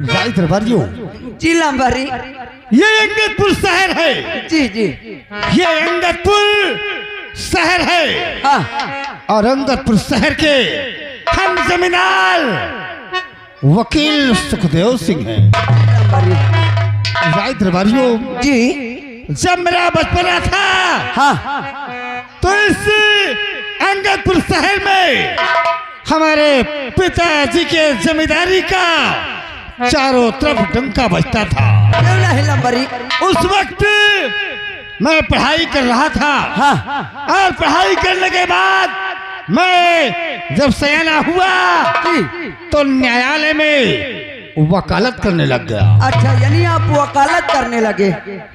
जायद दरबारियों जी लंबारी। ये अंगदपुर शहर है। जी जी ये अंगदपुर शहर है। हाँ और अंगदपुर शहर के हम जमींदार वकील सुखदेव सिंह हैं। लंबारी। जायद दरबारियों जी जब मेरा बचपना था हाँ तो इस अंगदपुर शहर में हमारे पिताजी के जमींदारी का चारों तरफ डंका बजता था। क्यों नहीं लंबारी। उस वक्त मैं पढ़ाई कर रहा था। हाँ और पढ़ाई करने के बाद मैं जब सयाना हुआ तो न्यायालय में वकालत करने लग गया। अच्छा यानी आप वकालत करने लगे।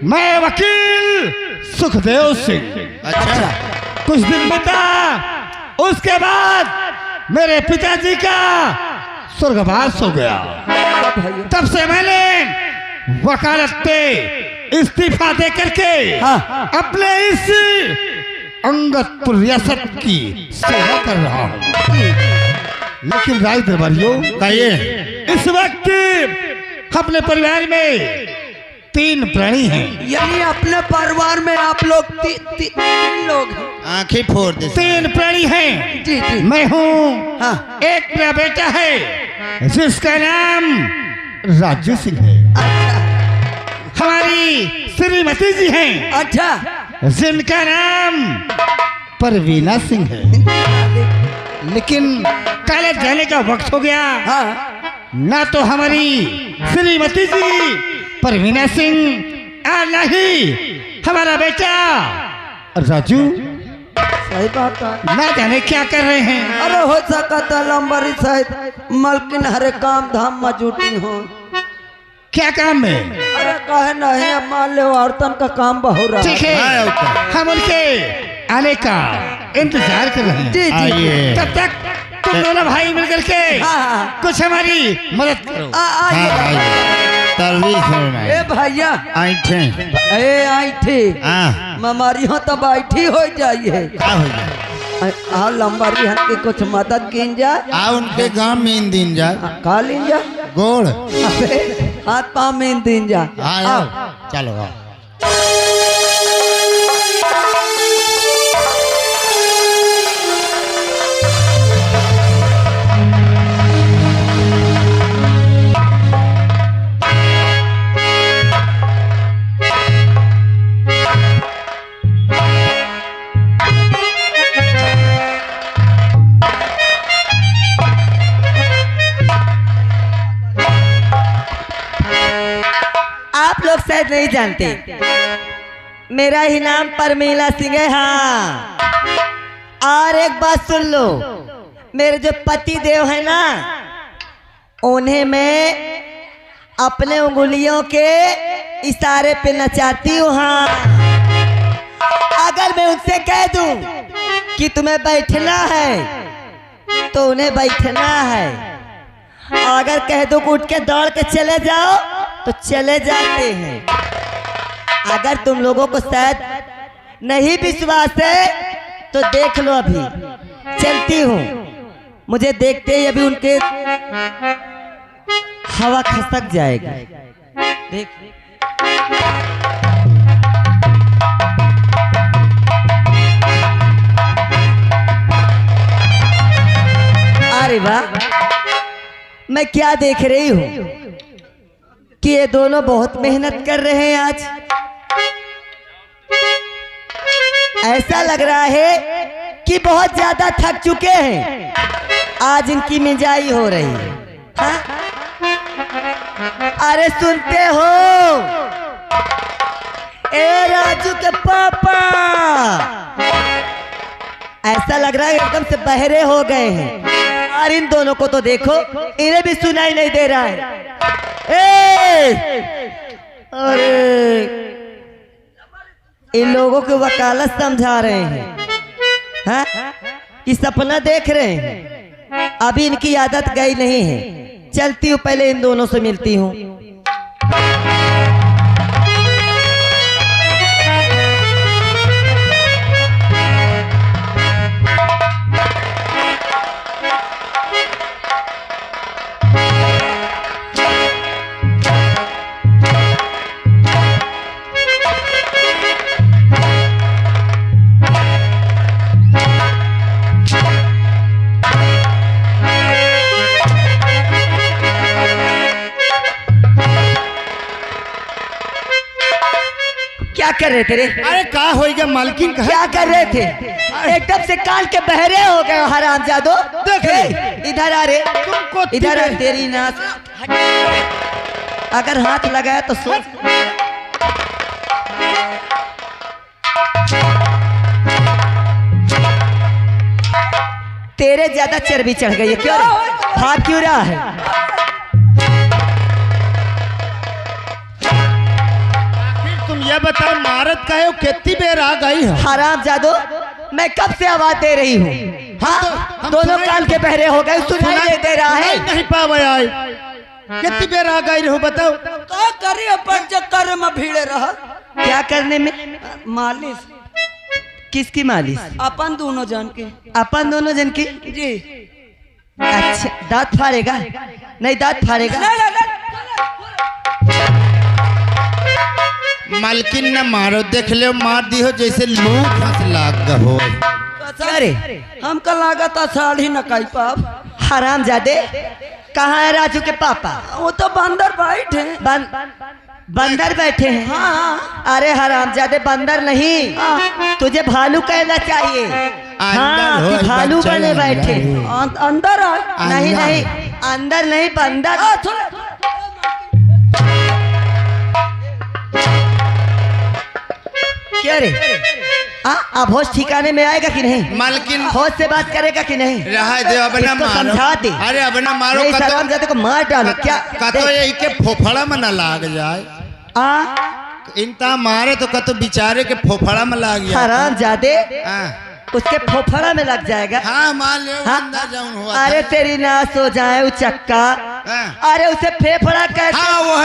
मैं वकील सुखदेव सिंह। अच्छा कुछ दिन बीता, उसके बाद मेरे पिताजी का स्वर्गवास हो गया। तब से मैंने वकालत पे इस्तीफा दे करके हाँ। अपने इस अंगदपुर रियासत की सेवा कर रहा हूँ। लेकिन राय दरबारियों कहिए। इस वक्त अपने परिवार में 3 प्राणी हैं। यानी अपने परिवार में आप लोग तीन लोग हैं। आंखें फोड़ दे। 3 प्राणी हैं। जी जी मैं हूँ। हाँ। एक मेरा बेटा है जिसका नाम राजू सिंह है। अच्छा हमारी श्रीमती जी हैं अच्छा जिनका नाम परवीना सिंह है। लेकिन कॉलेज जाने का वक्त हो गया। हाँ ना तो हमारी श्रीमती जी परवीना सिंह और ना ही हमारा बेटा राजू सही बात है। ना जाने क्या कर रहे हैं। अरे हो सकता लंबारी शायद मलकिन हरे काम धाम में जुटी हो। क्या काम है? अरे कहे नहीं अब मान लो औरतन का काम बहुत रहा। ठीक है, हम उनके आने का इंतजार कर रहे हैं। जी जी आइए। तब तक तुम दोनों भाई मिलकर के हाँ। कुछ हमारी मदद करो। आइए तरवीज फरमाए। ए भैया आइठे। ए आई थी हाँ। ममारी हो तो बैठी हो जाइए। क्या हो गया? हाँ लंबारी हन के कुछ मदद की जा। आ उनके गांव में इन दिन जा। खा लीन जा। गोड़। अबे हाथ पाँव में इन दिन जा। हाँ आओ। चलो आओ। आप लोग शायद नहीं जानते, मेरा ही नाम परमीला सिंह है। हाँ, और एक बात सुन लो, मेरे जो पति देव है ना, उन्हें मैं अपने उंगलियों के इशारे पे नचाती हूँ। हाँ, अगर मैं उनसे कह दूं कि तुम्हें बैठना है तो उन्हें बैठना है। अगर कह दो कि उठ के दौड़ के चले जाओ तो चले जाते हैं। अगर तुम लोगों को शायद नहीं विश्वास है तो देख लो, अभी चलती हूँ। मुझे देखते ही अभी उनके हवा खसक जाएगी। देख अरे वाह, मैं क्या देख रही हूँ कि ये दोनों बहुत मेहनत कर रहे हैं। आज ऐसा लग रहा है कि बहुत ज्यादा थक चुके हैं। आज इनकी मिजाई हो रही है। हाँ? अरे सुनते हो ए राजू के पापा, ऐसा लग रहा है एकदम से बहरे हो गए हैं। और इन दोनों को तो देखो, इन्हें भी सुनाई नहीं दे रहा है। अरे इन लोगों को वकालत समझा रहे हैं। हाँ? कि सपना देख रहे हैं। अभी इनकी आदत गई नहीं है। चलती हूँ, पहले इन दोनों से मिलती हूँ। कर रहे थे रे? अरे का हो गया मालकिन कहा क्या कर रहे थे? एकदम से कान के बहरे हो गए हो हरामजादो। देख ए, इधर आ रे, तुमको इधर आ तुझे- तेरी नाक। अगर हाथ लगाया तो सोच। तेरे ज्यादा चर्बी चढ़ गई है क्यों रे? भाग क्यों रहा है? आखिर तुम ये बताओ मारत का है कितनी बेर आ गई है? हराम जादो, मैं कब से आवाज दे रही हूँ? हाँ, हम दोनों सुनाई- कान के बहरे हो गए, सुनाई नहीं दे रहा है। नहीं पावे आई कितनी बेर आ गई हो बताओ। का करे अपन चक्कर में भीड़े रहा। क्या करने में? मालिश किसकी मालिश? अपन दोनों जान के। अपन दोनों जन की। जी अच्छा, दांत फाड़ेगा? नहीं दांत फाड़ेगा। मालकिन न मारो, देख ले मार दी हो जैसे लू फंस लाग हो। अरे हमका लागत साड़ी न काई पाप। हराम जादे, कहाँ है राजू के पापा? वो तो बंदर बैठे। बंदर बैठे हैं। हाँ अरे हराम जादे, बंदर नहीं, तुझे भालू कहना चाहिए। हाँ, हो, कि भालू बच्चा बने अंदर बैठे। हो। अंदर आ। नहीं अंदर। नहीं, अंदर नहीं, बंदर। क्या रे? अब होश ठिकाने में आएगा कि नहीं? मालकिन होश से बात करेगा कि नहीं? रहा दे अब ना इसको मारो। समझा दे। अरे अब ना मारो नहीं, कतो हराम जादे को मार डालो। क्या कतो यही के फोफड़ा में न लाग जाए। इनता मारे तो कतो बेचारे के फोफड़ा में लाग जाए। हराम जादे, हाँ उसके फोफड़ा में लग जाएगा। हाँ मान ले हाँ? अंदर जाऊं हुआ अरे तेरी नाश हो जाए वो चक्का। हाँ। अरे उसे फेफड़ा कहते। हाँ वो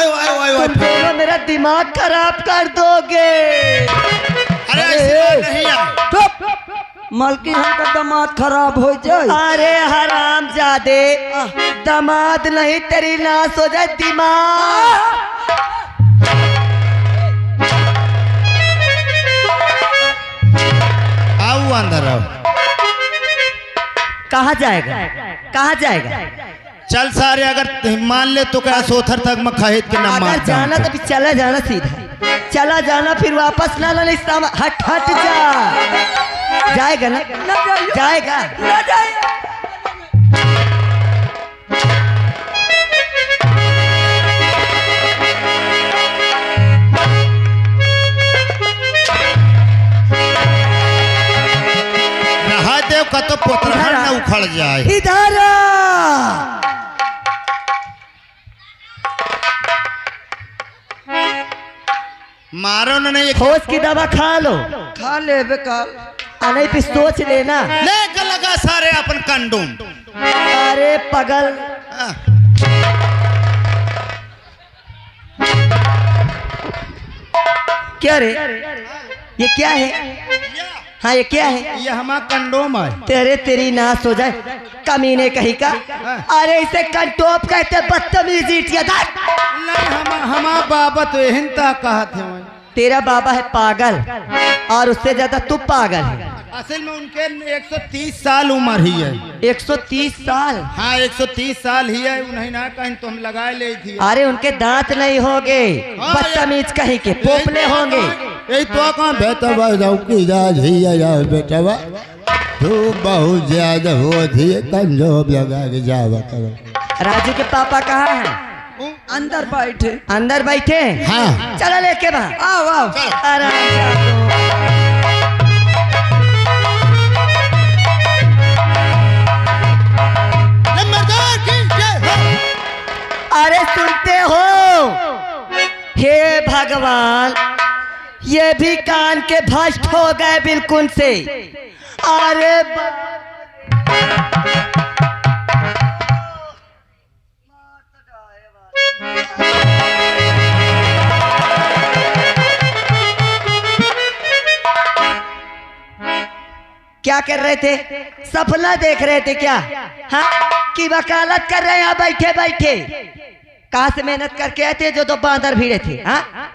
तुम दोनों मेरा दिमाग खराब कर दोगे। अरे ऐसी बात नहीं है। मलकी हमका दामाद खराब हो जाए। अरे हराम जादे, दामाद नहीं, तेरी नाश हो जाए दिमाग। आओ अंदर आओ। कहाँ जाएगा? कहाँ जाएगा? चल सारे अगर मान ले तो क्या सोथर तक में खरीद के ना मार अगर जाना तो फिर चला जाना सीधा। चला जाना फिर वापस ना लाना। इस हट हट जा। जाएगा ना? जाएगा। रहा देव का तो पोतरहर ना उखड़ जाए। इधर आ। मारो ना नहीं होश की दवा खा लो। खा ले बेकार। नहीं फिर सोच लेना। ले के लगा सारे अपन कंडोम। अरे पगल, हाँ। क्या रे? ये क्या है? हाँ ये क्या है? ये हमारा कंडोम है। तेरी नाश हो जाए कमीने कहीं का। अरे इसे कंटोप कहते, बदतमीज इटियत। नहीं हमारा बाबा तो हिंता कहा थे वही। तेरा बाबा है पागल और उससे ज्यादा तू पागल है। असल में उनके 130 साल उम्र ही है। 130 साल? हाँ 130 साल ही है। उन्हें ना कहीं तो हम लगाए ले थी। अरे उनके दांत नहीं होंगे, हाँ, बदतमीज कहीं के पोपले होंगे। यही तो कहाँ बेटा बेटा तू बहुत ज्यादा हो थी कंजोब लगा के जावा करो। राजू के पापा कहाँ हैं? अंदर बैठे। अंदर बैठे? हाँ। चलो लेके बाहर। आओ आओ। आराम से आओ। अरे सुनते हो? हे भगवान, ये भी कान के भ्रष्ट हो गए बिल्कुल से। अरे क्या कर रहे थे? सपना देख रहे थे क्या? हाँ, कि वकालत कर रहे हैं यहाँ बैठे बैठे। कहाँ से मेहनत करके आए थे जो दो बांदर भिड़े थे? हाँ,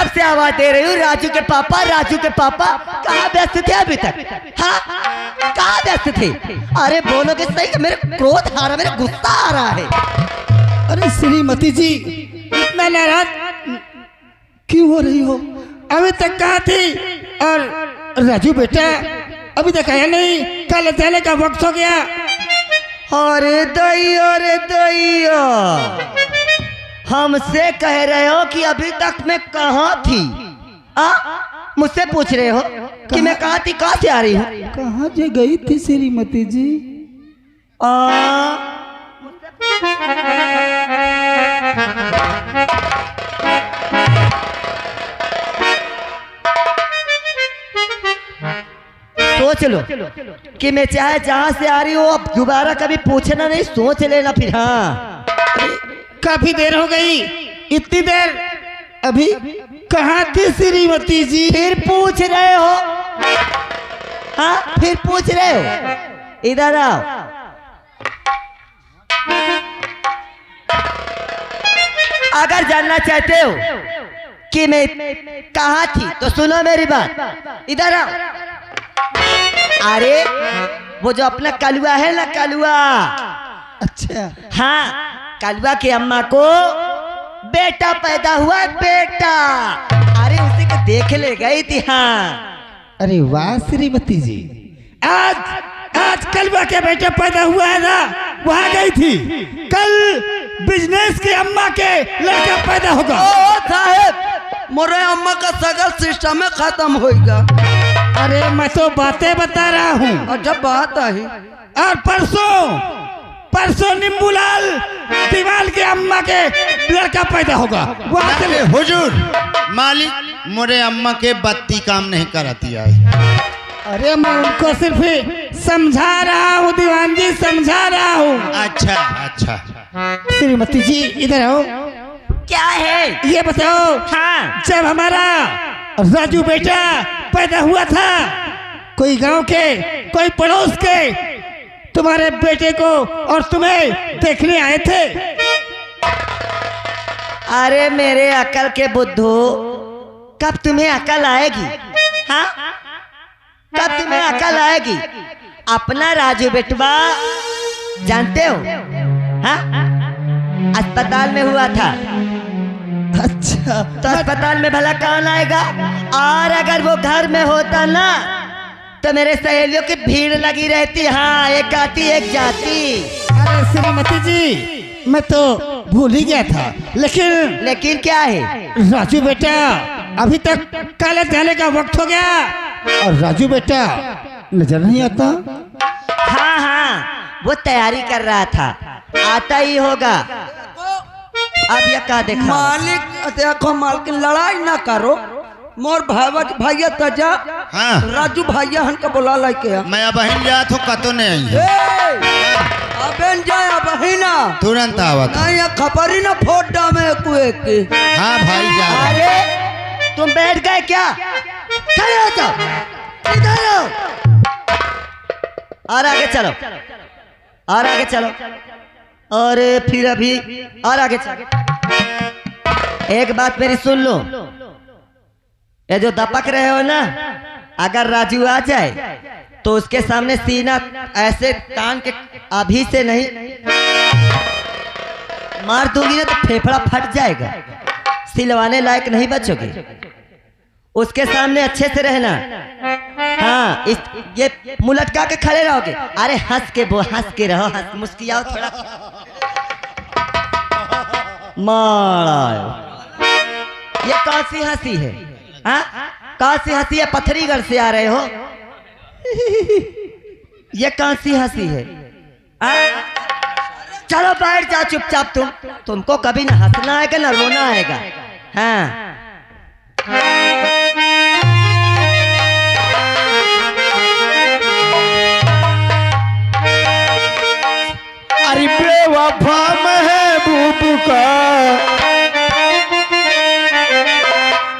कब से आवाज दे रही हूँ राजू के पापा, राजू के पापा। कहाँ व्यस्त थे अभी तक? हाँ, कहाँ व्यस्त थे? अरे बोलो कि सही, मेरे क्रोध आ रहा, मेरे गुस्सा आ रहा है। अरे श्रीमती जी, इतना नाराज क्यों हो रही हो? अभी तक कहाँ थी? और राजू बेटा अभी तक आया नहीं, कल जाने का वक्त हो गया। अरे दैया, हमसे कह रहे हो कि अभी तक मैं कहाँ थी? मुझसे पूछ रहे हो कि मैं कहाँ थी, कहाँ से आ रही हूँ? कहाँ जे गई थी श्रीमती जी? सोच लो कि मैं चाहे जहाँ से आ रही हूँ, अब दोबारा कभी पूछना नहीं, सोच लेना फिर। हाँ, काफी देर हो गई, इतनी देर अभी कहाँ थी श्रीमती जी? फिर पूछ रहे हो? हाँ, फिर पूछ रहे हो? इधर आओ। अगर जानना चाहते हो कि मैं कहाँ थी तो सुनो मेरी बात, इधर आओ। अरे वो जो अपना कलुआ है ना, कलुआ। अच्छा, हाँ, कलुआ की अम्मा को बेटा पैदा हुआ, बेटा। अरे उसी को देख ले गई थी। हाँ, अरे वाह श्रीमती जी, आज कलवा के बेटा पैदा हुआ है ना, वहाँ गई थी। कल बिजनेस की अम्मा के लड़का पैदा होगा। ओ साहब, मोरे अम्मा का सगल सिस्टम में खत्म होगा। अरे मैं तो बातें बता रहा हूँ। और जब बात आई, और परसों नींबूलाल दीवाल के अम्मा के लड़का पैदा होगा। वहाँ चले। हुजूर मालिक, मोरे अम्मा के बत्ती काम नहीं करती है। अरे मैं उनको सिर्फ समझा रहा हूँ दीवान जी, समझा रहा हूँ। अच्छा, श्रीमती जी इधर आओ। क्या है ये बताओ, हाँ, जब हमारा राजू बेटा पैदा हुआ था, कोई गांव के, कोई पड़ोस के तुम्हारे बेटे को और तुम्हें देखने आए थे? अरे मेरे अकल के बुद्धू, कब तुम्हें अकल आएगी? हाँ, कब तुम्हें अकल आएगी? अपना राजू बेटवा जानते हो? हाँ, अस्पताल में हुआ था। अच्छा, तो अस्पताल में भला कौन आएगा? और अगर वो घर में होता ना, तो मेरे सहेलियों की भीड़ लगी रहती। हाँ, एक आती एक जाती। अरे श्रीमती जी, मैं तो भूल ही गया था। लेकिन क्या है? राजू बेटा अभी तक कॉलेज जाने का वक्त हो गया और राजू बेटा नजर नहीं आता। हाँ, वो तैयारी कर रहा था, आता ही होगा। अब ये क्या देखा? मालिक देखो, मालिक लड़ाई ना करो। मोर भैया तजा, हाँ, राजू भैया हन बोला लाके। मैं अब बहन जात हूँ, कतो नहीं आई है। अबेन जाए बहिना तुरंत आवत। नहीं, खबर ही ना फोट डामे कुए की। हाँ भाई जा। अरे तुम बैठ गए क्या? खड़े हो जाओ, इधर आओ। और आगे चलो, और आगे चलो। और फिर अभी और आगे चलो। एक बात मेरी सुन लो, ये जो दपक रहे हो ना, अगर राजू आ जाए तो उसके सामने सीना ऐसे तान के अभी से नहीं मार दूंगी ना तो फेफड़ा फट जाएगा, सिलवाने लायक नहीं बचोगे। उसके सामने अच्छे से रहना। हाँ, ये मुंह लटका के खड़े रहोगे। अरे हंस के रहो, हंस मुस्कियाओ थोड़ा। मारा ये कौन सी हंसी है? हाँ, कौन सी हंसी है? पथरीगढ़ से आ रहे हो? ये कौन सी हंसी है? चलो बैठ जाओ चुपचाप। तुमको कभी ना हंसना आएगा ना रोना आएगा। हाँ, अरे बेवफा महबूब का,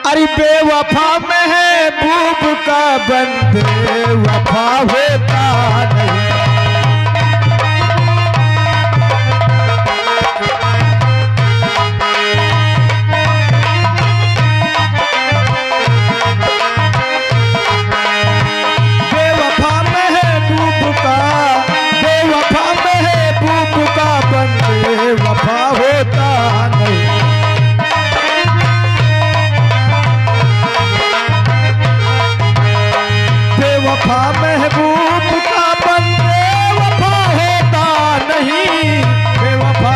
अरे बेवफा महबूब का बंदे वफा होता नहीं। बेवफा महबूब का बंदे वफा होता नहीं, बेवफा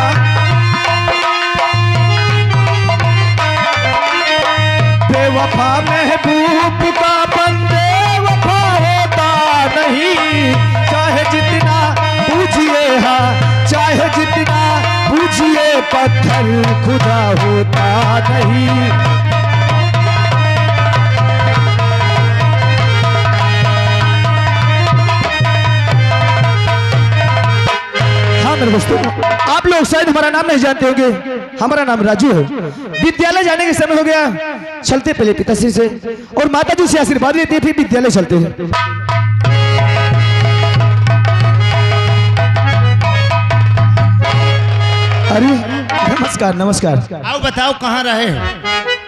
बेवफा महबूब का बंदे वफा होता नहीं। चाहे जितना पूछिए, हाँ चाहे जितना पूछिए, पत्थर खुदा होता नहीं। हाँ मेरे दोस्तों, आप लोग शायद हमारा नाम नहीं जानते होंगे। हमारा नाम राजू है। विद्यालय जाने के समय हो गया, चलते पहले पिताश्री से और माताजी से आशीर्वाद लेते फिर विद्यालय चलते हैं। अरे नमस्कार नमस्कार। आओ बताओ कहाँ रहे हो?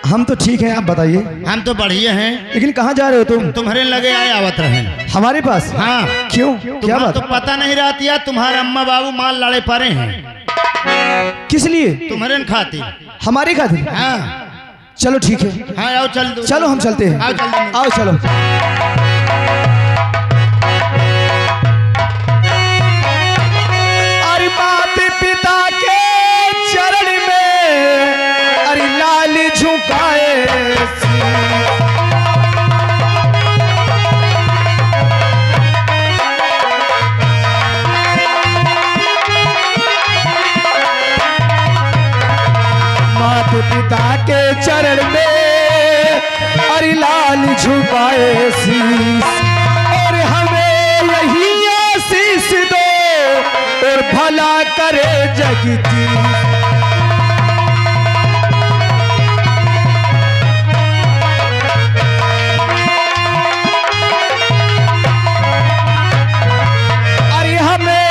हम तो ठीक हैं, आप बताइए। हम तो बढ़िया हैं, लेकिन कहाँ जा रहे हो तुम? तुम्हारे लगे आए आवत रहे। हमारे पास? हाँ। क्यों, क्या बात? तो पता नहीं रहती है, तुम्हारे अम्मा बाबू माल लड़े पड़े हैं। किस लिए? तुम्हारे न खाती। हमारे खातिर? हाँ। चलो ठीक है। हाँ आओ चल दो। चलो हम चलते हैं। आओ जल्दी। आओ चलो। अरे माता पिता के चरण में अरे लाल झुकाए, माता पिता के चरण में अरे लाल झुकाए शीस, और हमें यही आशीष दो और भला करे जगती। अरे हमें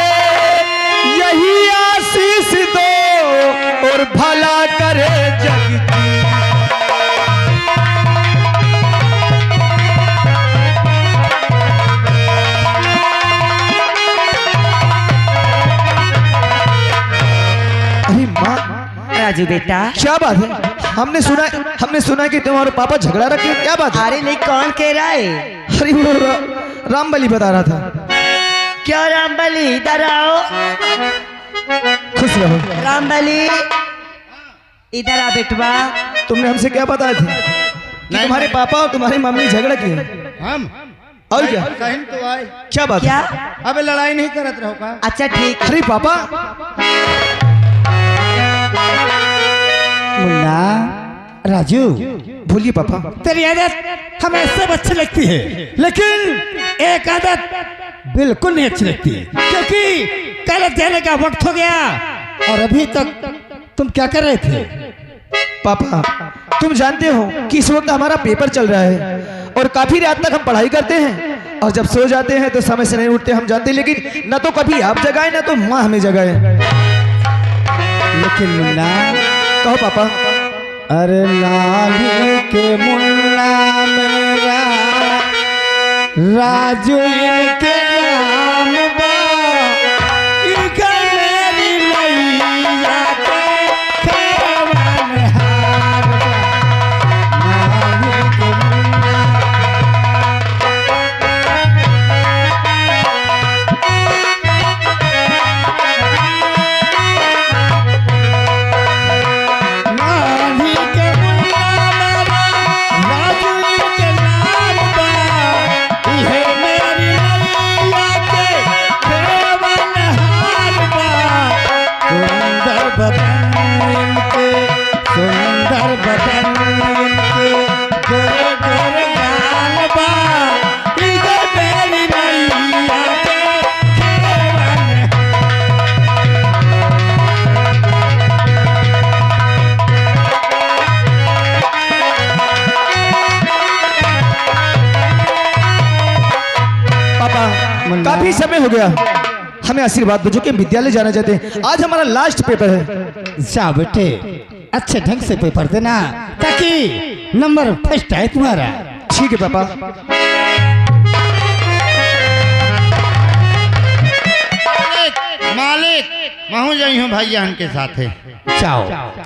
यही आशीष दो और भला करे जगती। अरे माँ, राजू बेटा, क्या बात है? हमने सुना कि तुम्हारे पापा झगड़ा रखे, क्या बात है? अरे नहीं, कौन कह रहा है? अरे वो रामबली बता रहा था। क्यों रामबली, इधर आओ। खुश रहो। रामबली इधर आ बेटवा। तुमने हमसे क्या बताया था कि तुम्हारे पापा और तुम्हारी मम्मी झगड़ा किए? हम और क्या? कहीं तो आए। क्या बात क्या? है? अबे लड़ाई नहीं करत रहो का? अच्छा ठीक। अरे पापा। मुन्ना, राजू, बोलिए पापा। तेरी आदत हमें सब अच्छी लगती है, लेकिन एक आदत बिल्कुल नहीं अच्छी लगती, क्योंकि कॉलेज जाने का वक्त हो गया और अभी तक तुम क्या कर रहे थे? पापा, तुम जानते हो कि इस वक्त हमारा पेपर चल रहा है और काफी रात तक हम पढ़ाई करते हैं और जब सो जाते हैं तो समय से नहीं उठते, हम जानते हैं, लेकिन न तो कभी आप जगाए ना तो माँ हमें जगाए। लेकिन मुन्ना, कहो पापा। अरे लाली के मुन्ना मेरा राजू इनके नाम बा, इनका मेरी मैया के खेवन हार बा। लाली के मुन्ना, लाली के मुन्ना मेरा राजू इनके नाम बा, इहे मेरी मैया के खेवन हार बा। सुंदर बदन इनके, सुंदर बदन इनके, गोरे गोरे गाल बा, इहे मेरी मैया के खेवन। पापा, काफी समय हो गया, हमें आशीर्वाद दो जो कि हम विद्यालय जाना चाहते हैं। आज हमारा लास्ट पेपर है। जा बेटे, अच्छे ढंग से पेपर देना ताकि नंबर फर्स्ट आए तुम्हारा। ठीक है पापा। मालिक मैं हूँ जाई हूँ भैया के साथ है। जाओ,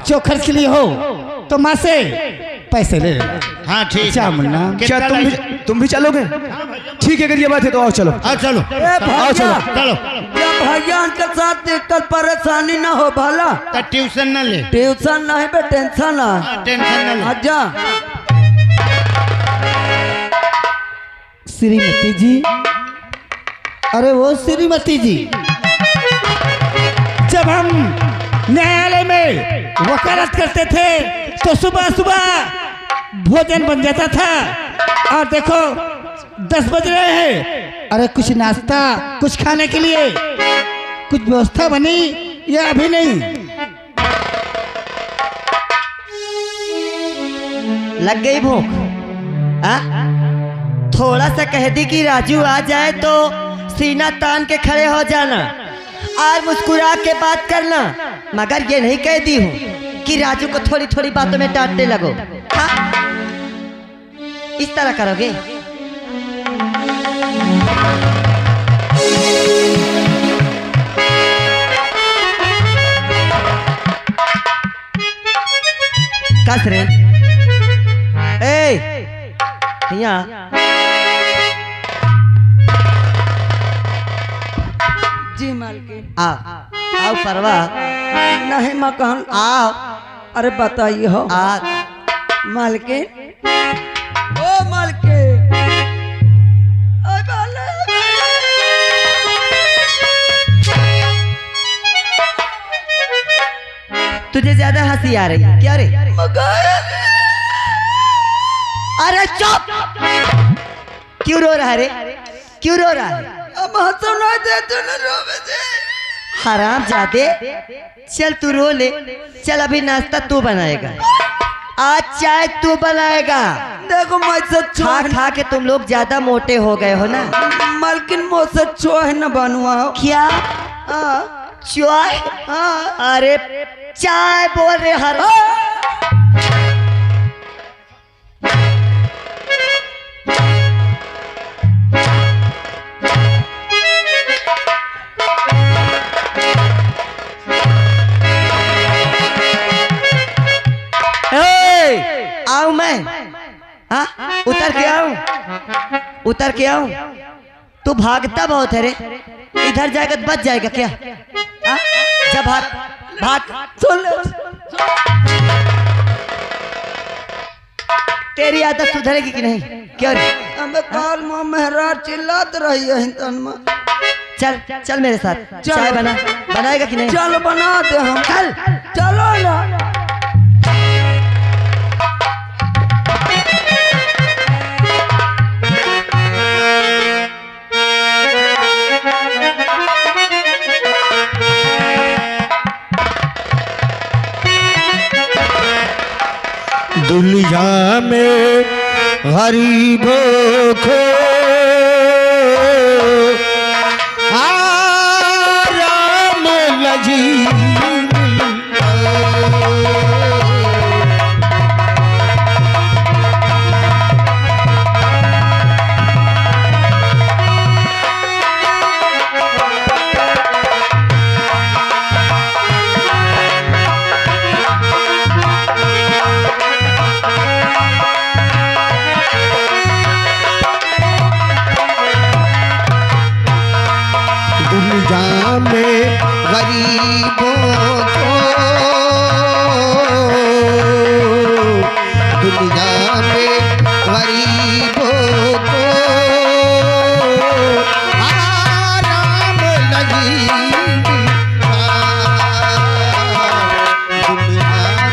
जो खर्च लिए हो तो माँ से पैसे ले लेना। हाँ ठीक अच्छा है। मुन्ना, क्या कितना तुम भी चलोगे? ठीक है, अगर ये बात है तो आओ चलो। आओ चलो ए भैया आओ चलो। चलो। जब भैया के साथ देखकर परेशानी ना हो भला। तो ट्यूशन न ले, ट्यूशन नहीं बे टेंशन है। टेंशन न ले। आजा श्रीमती जी, अरे वो श्रीमती जी, जब हम न्यायालय में वकालत करते थे तो सुबह सुबह भोजन बन जाता था, और देखो 10 बज रहे हैं, अरे कुछ नाश्ता कुछ खाने के लिए कुछ व्यवस्था बनी या अभी नहीं? लग गई भूख? आ? थोड़ा सा कह दी कि राजू आ जाए तो सीना तान के खड़े हो जाना और मुस्कुरा के बात करना, मगर ये नहीं कह दी हूँ कि राजू को थोड़ी थोड़ी बातों में डांटने लगो। हाँ? इस तरह करोगे? कस रे यहाँ जी मालकिन। आओ परवाह नहीं मकान। आओ। अरे बताइए हो आ मालकिन। ओ मालकिन, अरे बाले। तुझे ज्यादा हंसी आ रही है क्या रे? अरे चुप! क्यों रो रहा है रे? क्यों रो रहा है? अब हंसो ना दे तू ना रोवे दे। हराम जादे, चल तू रो ले। चल अभी नाश्ता तू बनाएगा, आज चाय तू बनाएगा। देखो मैं से खा खा के तुम लोग ज्यादा मोटे हो गए हो ना। मालकिन मुझसे चोह न बनवा हो। क्या? हाँ चाय? हाँ। अरे चाय बोल रहे हर। आऊं मैं? हाँ, उतर के आऊं? उतर के आऊं? तू भागता बहुत है रे, इधर जाएगा तो बच जाएगा क्या? हाँ? जा भाग भाग। सुन ले। तेरी आदत सुधरेगी कि नहीं? क्यों रे? अबे काल मां मेहरा चिल्लात रही है तन में। चल चल मेरे साथ, चाय बनाएगा कि नहीं? चल बना दे हम। चल चलो ना। दुनिया में गरीबों को आराम नजीब दुनिया में गरीबों को, दुनिया में गरीबों को आराम नहीं मिलता। दुनिया में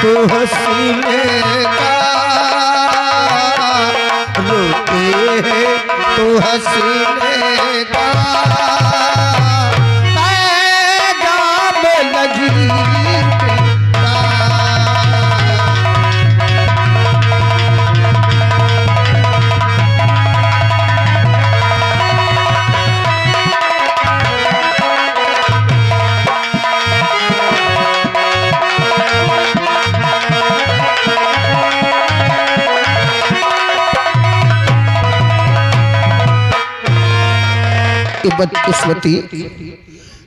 तो हसीने का, रोते हैं तो हसीने का पैगाम लगी का। बदकिस्मती,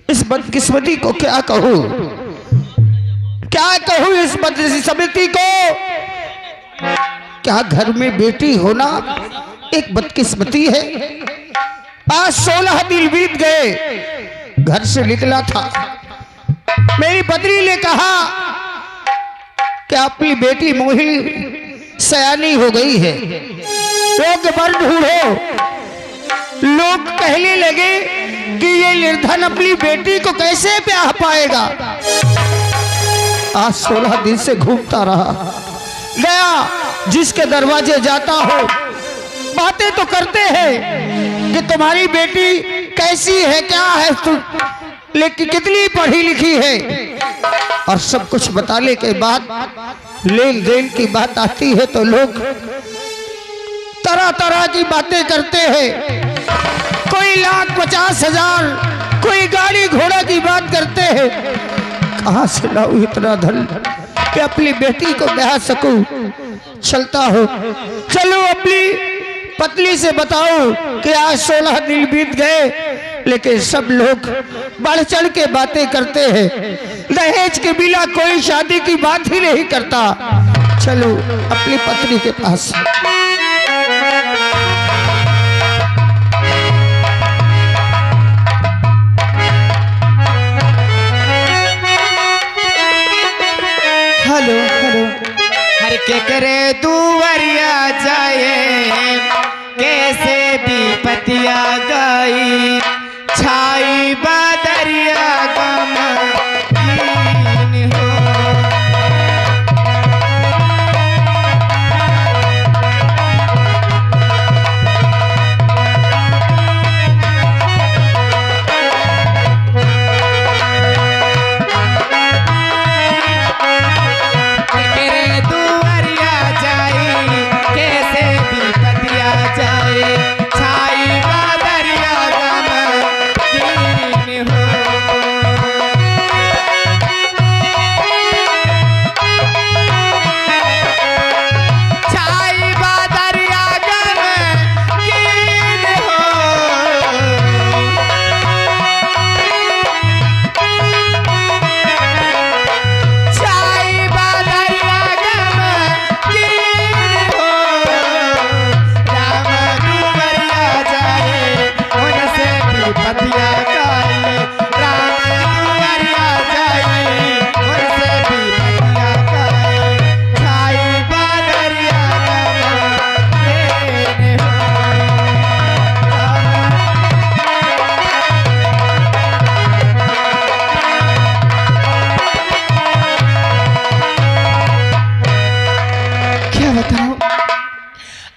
इस बदकिस्मती को क्या कहूँ, क्या कहूँ इस बदकिस्मती को। क्या घर में बेटी होना एक बदकिस्मती है। 5-16 दिन बीत गए, घर से निकला था, मेरी पत्नी ने कहा कि अपनी बेटी मोही सयानी हो गई है, लोग बर ढूंढो। लोग कहने लगे कि ये निर्धन अपनी बेटी को कैसे ब्याह पाएगा। आज 16 दिन से घूमता रहा, गया जिसके दरवाजे जाता हो, बातें तो करते हैं कि तुम्हारी बेटी कैसी है, क्या है तू, लेकिन कितनी पढ़ी लिखी है, और सब कुछ बताने के बाद लेन देन की बात आती है तो लोग तरह तरह की बातें करते हैं। कोई 1,50,000, कोई गाड़ी घोड़ा की बात करते हैं। कहां से लाऊं इतना धन कि अपनी बेटी को ब्याह सकूं। चलता हो, चलो अपनी पत्नी से बताओ कि आज 16 दिन बीत गए, लेकिन सब लोग बढ़ चढ़ के बातें करते हैं। दहेज के बिना कोई शादी की बात ही नहीं करता। चलो अपनी पत्नी के पास। हेलो हेलो, हर के करे दुवरिया जाए, कैसे भी पतिया गई, छाई बदरिया गम हो।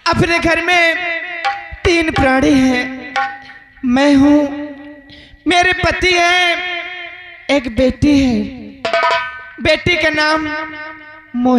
अपने घर में 3 प्राणी हैं, मैं हूँ, मेरे पति हैं, एक बेटी है, बेटी का नाम मोहिनी।